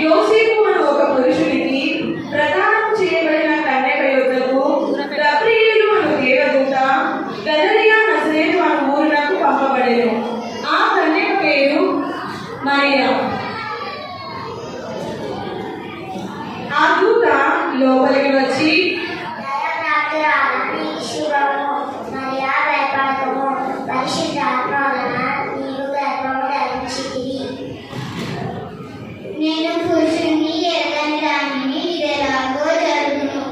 యోసేపు అను ఒక పురుషునికి ప్రదానం చేయబడిన కన్యక యొద్దకు గబ్రియేలు అను దేవదూత గలిలయ నజరేతు అను ఊరునకు పంపబడెను. ఆ కన్యక పేరు మరియా. ఆ దూత లోపలికి వచ్చి, నేను పురుషుని ఎరగని దానిని ఇదెలాగో జరుగును.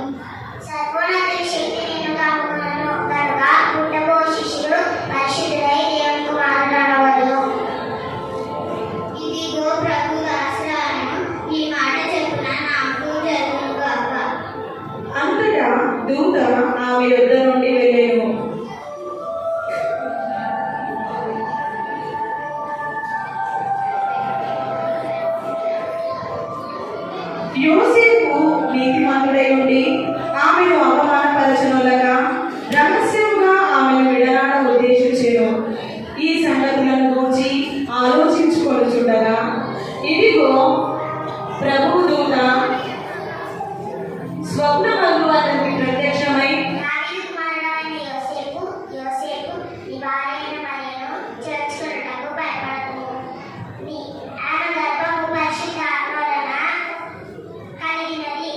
సర్వోన్నత శక్తి నిన్ను కమ్ముకొనును కనుక పుట్టబో శిశువు పరిశుద్ధుడై దేవుని కుమారుడు అనబడును. ఇదిగో ప్రభు దాసురాలను, నీ మాట చెప్పున నాకు జరుగును గాక. అంతటా దూత ఆమె యొద్ద నుండి వెళ్ళెను. యోసేపు నీతిమంతుడై ఉండి ఆమెను అవమానపరచనులగా రహస్యముగా ఆమెను విడనాడ ఉద్దేశించెను. ఈ సంగతులను గురించి ఆలోచించుకొనుచుండగా ఇదిగో ప్రభువు దూత స్వప్నమందు అతనికి ప్రత్యక్షమై, దావీదు కుమారుడైన యోసేపు, నీ భార్యయైన మరియను చేర్చుకొనుటకు భయపడకుము. ఆమె గర్భము పరిశుద్ధాత్మ వలన కలిగినది.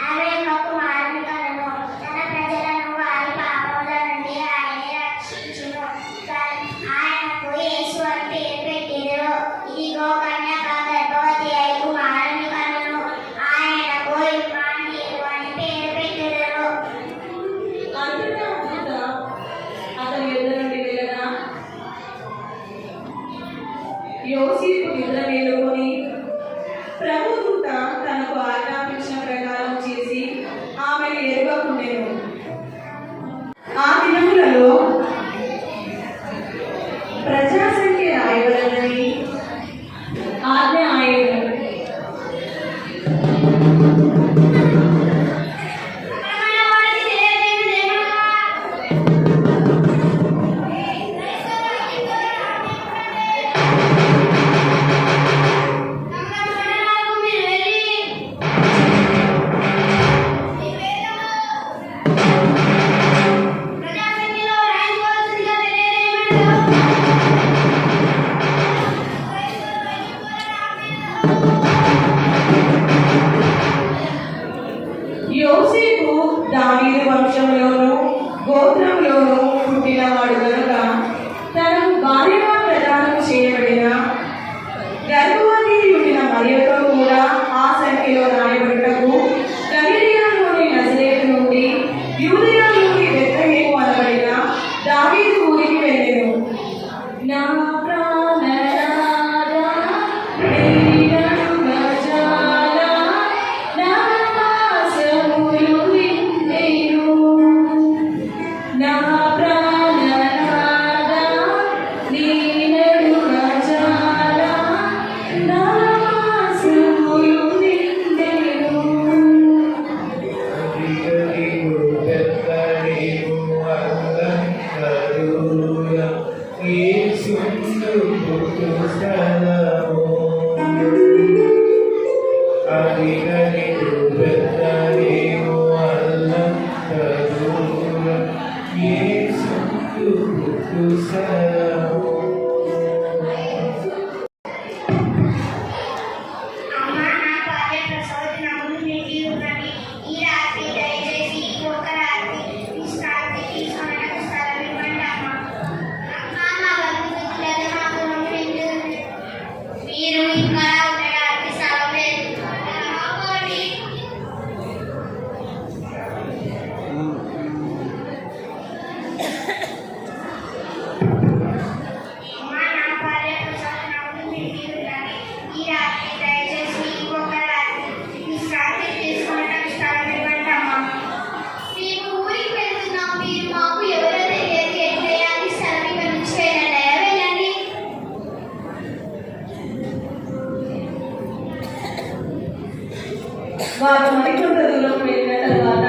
ఆమె యొక్క కుమారుని కనును. తన ప్రజలను వారి పాపముల నుండి ఆయనే రక్షించును. ఆయనకు యేసు అని పేరు పెట్టెదరు. ఇదిగో కన్యక గర్భవతి అయి కుమారుని కనును. ఆయనకు ఇమ్మానుయేలు అని పేరు పెట్టెదరు. అంతటా దూత అతని యొద్ద నుండి వెళ్ళగా యోసేపు నిద్ర మేలుకొని ప్రభు దూత తనకు ఆజ్ఞాపించిన ప్రకారం చేసి ఆమెను ఎరుగకుండెను. ఆ దినములలో ప్రజాసంఖ్య రాయబడదని ఆజ్ఞ ఆయను. యోసేపు దావీదు వంశంలోను గోత్రంలోను పుట్టినవాడు గనుక తనకు భార్యగా ప్రదానం చేయబడిన గర్భవతి ఉండిన మరియతో కూడా ఆ సంఖ్యలో రాయబడుటకు గలిలయలోని నజరేతు నుండి యూదయలోని బెత్లెహేము అనబడిన దావీదు ఊరికి వెళ్ళెను. నా ప్రాణనాథా నీనను గజాలా నా వాసములు విందెను. నా ప్రాణనాథా నీనను గజాలా నా వాసములు విందెను. అమ్మా, నా భార్య ప్రసవదినములు నిండి ఉన్నవి. ఈ రాత్రి దయచేసి ఒక రాత్రి విశ్రాంతి తీసుకొనుటకు స్థలం ఇవ్వండి అమ్మా. మా బంధుమిత్రులలో మాకు రూమ్ నిండి ఉంది. మీరు ఇక్కడ ఉండడానికి స్థలం లేదు. అమ్మా, నా భార్య ప్రసవదినములు నిండి ఉన్నవి. ఈ రాత్రి దయచేసి ఒక రాత్రి విశ్రాంతి తీసుకొనుటకు స్థలం ఇవ్వండి అమ్మా. మేము ఊరికి వెళ్తున్నాం. మీరు మాకు ఎవరో తెలియదు. ఎట్లయాలి స్థలం ఇక్కడ నుంచి వెళ్ళండి. వెళ్ళండి. వారు మరికొంత దూరం వెళ్ళిన తరువాత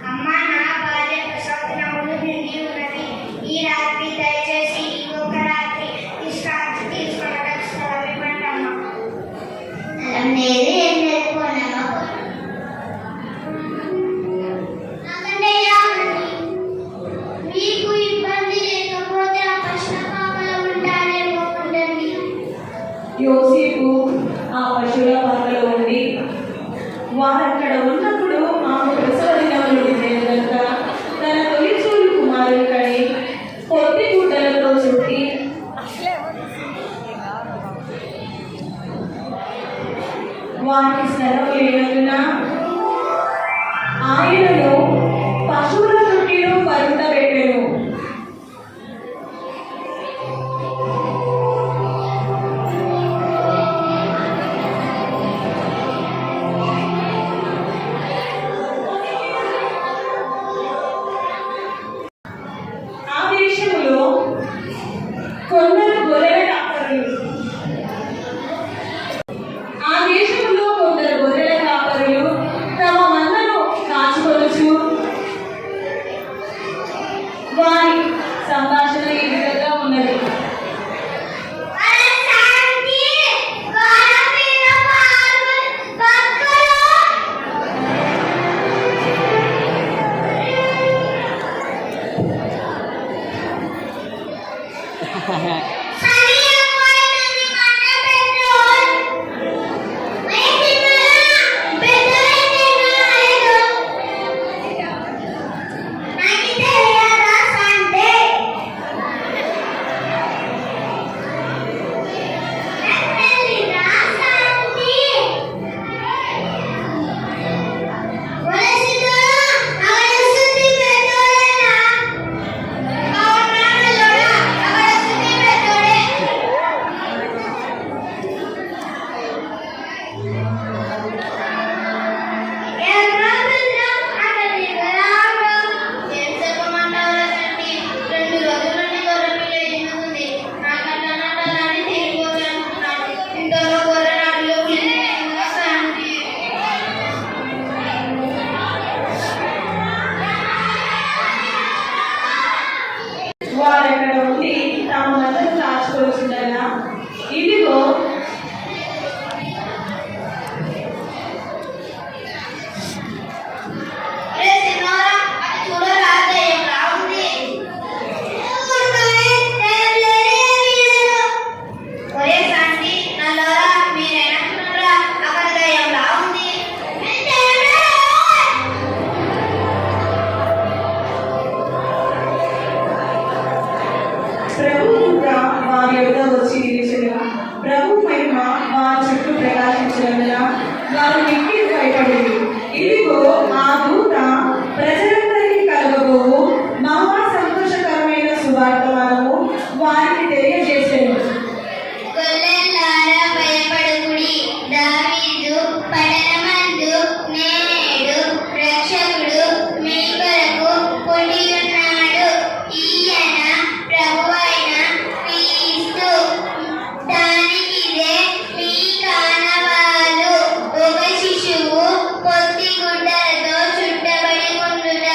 అమ్మా, నా భార్య ప్రసవదినములు నిండి ఉన్నది. ఈ రాత్రి దయచేసి ఒక రాత్రి విశ్రాంతి వారక్కడ ఉన్నప్పుడు ఆమె ప్రసవ దినములు కనుక తన తొలిచూలు కుమారుని కని పొత్తి గుడ్డలతో చుట్టి వారికి స్థలం లేనందున ఆయనను పశువుల చుట్టిలో పరుండబెట్టెను. ఆ దేశములో కొందరు గొర్రెల కాపరులు తమ మందను కాచుకొనుచు వారి సంభాషణ ఈ విధంగా ఉన్నది. వారక్కడ ఉండి తమ మందను కాచుకొనుచుండగా ఇదిగో ప్రభువుగా వారి యొద్ద వచ్చి నిలిచెను. ప్రభు మహిమ వారి చుట్టూ ప్రకాశించినందున వారు మిక్కిలి భయపడింది. ఇదిగో ఆ దూత ప్రజలందరికీ కలగబోవు మహా సంతోషకరమైన సువార్తమానము వారికి తెలియజేసెను. పొత్తి గుడ్డలతో చుట్టబడి ఉండుట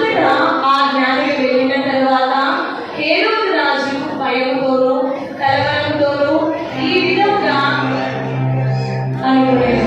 అంతటా ఆ జ్ఞానికి వెళ్ళిన తర్వాత హేరోదు రాజు భయంతోనూ కలవరంతోనూ ఈ విధంగా అనుకునేది.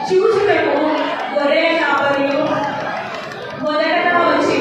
చూచుటకు గొర్రెల కాపరులు మొదటగా వచ్చి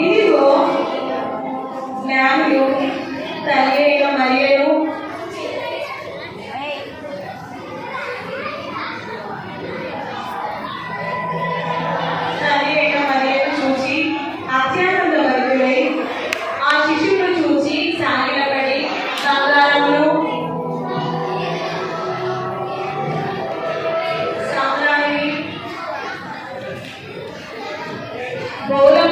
ఇదిగో జ్ఞానులు తల్లి అయిన మరియను చూసి అత్యానంద భరితులై ఆ శిశువును చూసి సాగిలపడి బంగారమును సామ్రాణి బౌలం